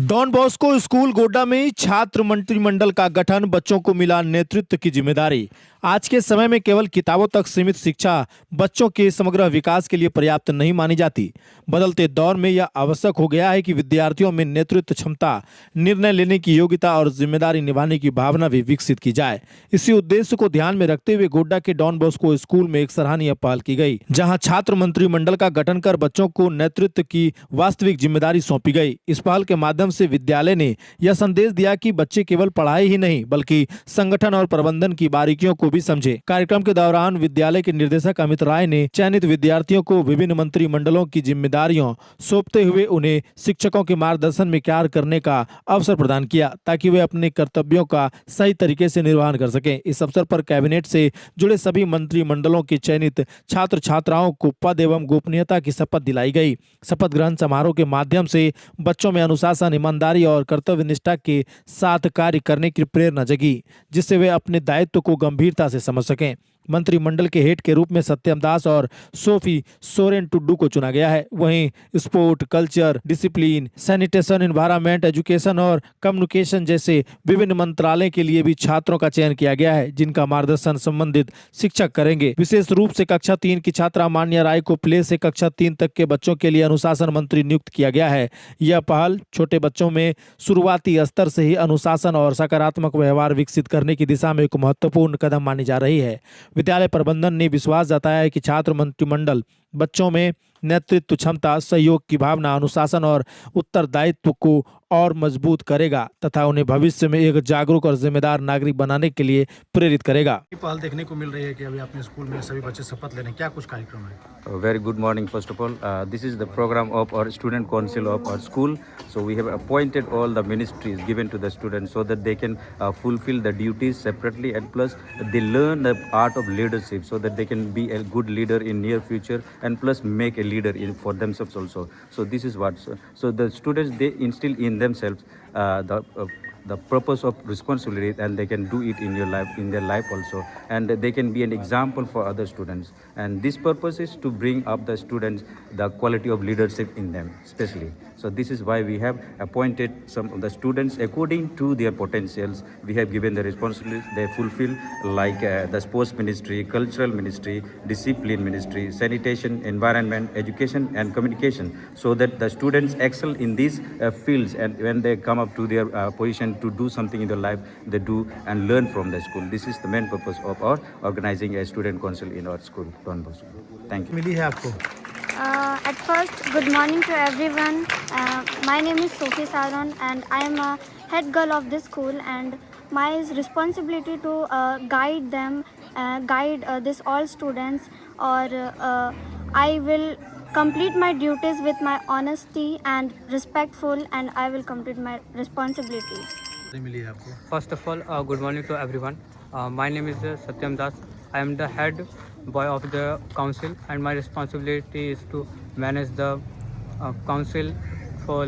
Don Bosco school Godda में छात्र मंत्रिमंडल का गठन, बच्चों को मिला नेतृत्व की जिम्मेदारी। आज के समय में केवल किताबों तक सीमित शिक्षा बच्चों के समग्र विकास के लिए पर्याप्त नहीं मानी जाती। बदलते दौर में यह आवश्यक हो गया है कि विद्यार्थियों में नेतृत्व क्षमता, निर्णय लेने की योग्यता और जिम्मेदारी निभाने की भावना भी विकसित की जाए। इसी उद्देश्य को ध्यान में रखते हुए गोड्डा के डॉन बॉस्को स्कूल में एक सराहनीय पहल की गई, जहां छात्र मंत्रिमंडल का गठन कर बच्चों को नेतृत्व की वास्तविक जिम्मेदारी सौंपी गई। इस पहल के माध्यम से विद्यालय ने यह संदेश दिया कि बच्चे केवल पढ़ाई ही नहीं बल्कि संगठन और प्रबंधन की बारीकियों को भी समझे। कार्यक्रम के दौरान विद्यालय के निदेशक अमित राय ने चयनित विद्यार्थियों को विभिन्न मंत्रिमंडलों की जिम्मेदारियों सौंपते हुए उन्हें शिक्षकों के मार्गदर्शन में कार्य करने का अवसर प्रदान किया, ताकि वे अपने कर्तव्यों का सही तरीके से निर्वहन कर सकें। इस अवसर पर कैबिनेट से जुड़े सभी मंत्रिमंडलों के चयनित छात्र छात्राओं को पद एवं गोपनीयता की शपथ दिलाई गई। शपथ ग्रहण समारोह के माध्यम से बच्चों में अनुशासन, ईमानदारी और कर्तव्य निष्ठा के साथ कार्य करने की प्रेरणा जगी, जिससे वे अपने दायित्व को गंभीरता से समझ सकें। मंत्रिमंडल के हेड के रूप में सत्यम दास और सोफी सोरेन टुड्डू को चुना गया है। वहीं sport, culture, discipline, sanitation, environment, education और कम्युनिकेशन जैसे विभिन्न मंत्रालय के लिए भी छात्रों का चयन किया गया है, जिनका मार्गदर्शन संबंधित शिक्षक करेंगे। विशेष रूप से कक्षा 3 की छात्रा मान्या राय को प्ले से कक्षा 3 तक के बच्चों के लिए अनुशासन मंत्री नियुक्त किया गया है। यह पहल छोटे बच्चों में शुरुआती स्तर से ही अनुशासन और सकारात्मक व्यवहार विकसित करने की दिशा में एक महत्वपूर्ण कदम मानी जा रही है। विद्यालय प्रबंधन ने विश्वास जताया है कि छात्र मंत्रिमंडल बच्चों में नेतृत्व क्षमता, सहयोग की भावना, अनुशासन और उत्तरदायित्व को और मजबूत करेगा तथा उन्हें भविष्य में एक जागरूक और जिम्मेदार नागरिक बनाने के लिए प्रेरित करेगा। पहल देखने को मिल रही है कि अभी अपने स्कूल में सभी बच्चे शपथ लेने, क्या कुछ कार्यक्रम है? Very good morning. First of all, this is the program of our student council of our school. So we have appointed all the ministries given to the students so that they can fulfill the duties separately, and plus they learn the art of leadership so that they can be a good leader in near future, and plus make a leader for themselves also. So this is what. So the students, they instill in themselves the purpose of responsibility, and they can do it in their life also, and they can be an example for other students. And this purpose is to bring up the students the quality of leadership in them especially. So this is why we have appointed some of the students according to their potentials. We have given the responsibility they fulfill, like the sports ministry, cultural ministry, discipline ministry, sanitation, environment, education and communication, so that the students excel in these fields, and when they come up to their position to do something in their life, they do and learn from the school. This is the main purpose of our organizing a student council in our school, Don Bosco. Thank you. मिली है आपको? At first, good morning to everyone. My name is Sophie Saron and I am a head girl of this school, and my responsibility to guide them, guide this all students, or I will complete my duties with my honesty and respectful, and I will complete my responsibilities. मिली है आपको? First of all, good morning to everyone. My name is Satyam Das. I am the head boy of the council, and my responsibility is to manage the council for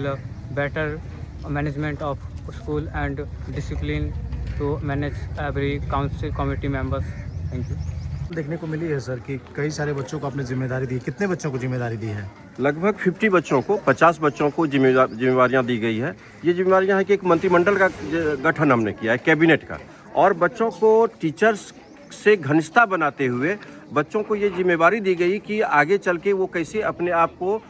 better management of school and discipline to manage every council committee members. Thank you. देखने को मिली है sir कि कई सारे बच्चों को आपने जिम्मेदारी दी। कितने बच्चों को जिम्मेदारी दी है? लगभग 50 बच्चों को, 50 बच्चों को जिम्मेवारियां दी गई है। ये जिम्मेवारियां हैं कि एक मंत्रिमंडल का गठन हमने किया है, कैबिनेट का, और बच्चों को टीचर्स से घनिष्ठता बनाते हुए बच्चों को ये जिम्मेवारी दी गई कि आगे चल के वो कैसे अपने आप को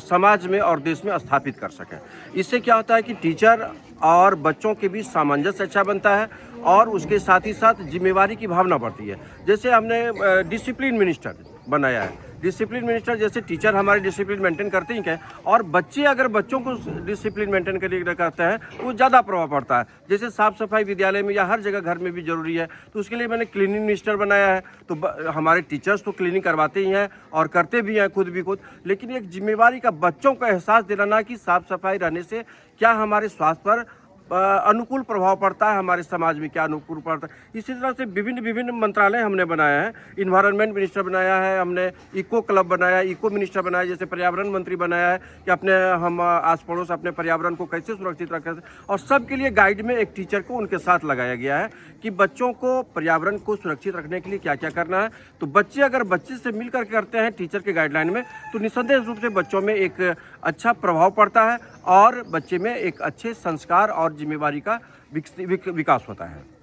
समाज में और देश में स्थापित कर सकें। इससे क्या होता है कि टीचर और बच्चों के बीच सामंजस्य अच्छा बनता है, और उसके साथ ही साथ जिम्मेवारी की भावना बढ़ती है। जैसे हमने डिसिप्लिन मिनिस्टर बनाया है। डिसिप्लिन मिनिस्टर, जैसे टीचर हमारे डिसिप्लिन मेंटेन करते ही क्या, और बच्चे अगर बच्चों को डिसिप्लिन मेंटेन करके करते हैं वो ज़्यादा प्रभाव पड़ता है। जैसे साफ़ सफाई विद्यालय में या हर जगह घर में भी ज़रूरी है, तो उसके लिए मैंने क्लीनिंग मिनिस्टर बनाया है। तो हमारे टीचर्स तो क्लीनिंग करवाते ही हैं और करते भी हैं खुद, लेकिन एक जिम्मेवारी का बच्चों को एहसास दिलाना कि साफ़ सफाई रहने से क्या हमारे स्वास्थ्य पर अनुकूल प्रभाव पड़ता है, हमारे समाज में क्या अनुकूल पड़ता है। इसी तरह से विभिन्न विभिन्न मंत्रालय हमने बनाया है। इन्वायरमेंट मिनिस्टर बनाया है हमने, इको क्लब बनाया, इको मिनिस्टर बनाया, जैसे पर्यावरण मंत्री बनाया है कि अपने हम आस पड़ोस अपने पर्यावरण को कैसे सुरक्षित रखें। और सबके लिए गाइड में एक टीचर को उनके साथ लगाया गया है कि बच्चों को पर्यावरण को सुरक्षित रखने के लिए क्या क्या करना है। तो बच्चे अगर बच्चे से मिलकर करते हैं टीचर के गाइडलाइन में, तो निस्संदेह रूप से बच्चों में एक अच्छा प्रभाव पड़ता है और बच्चे में एक अच्छे संस्कार और जिम्मेवारी का विकास होता है।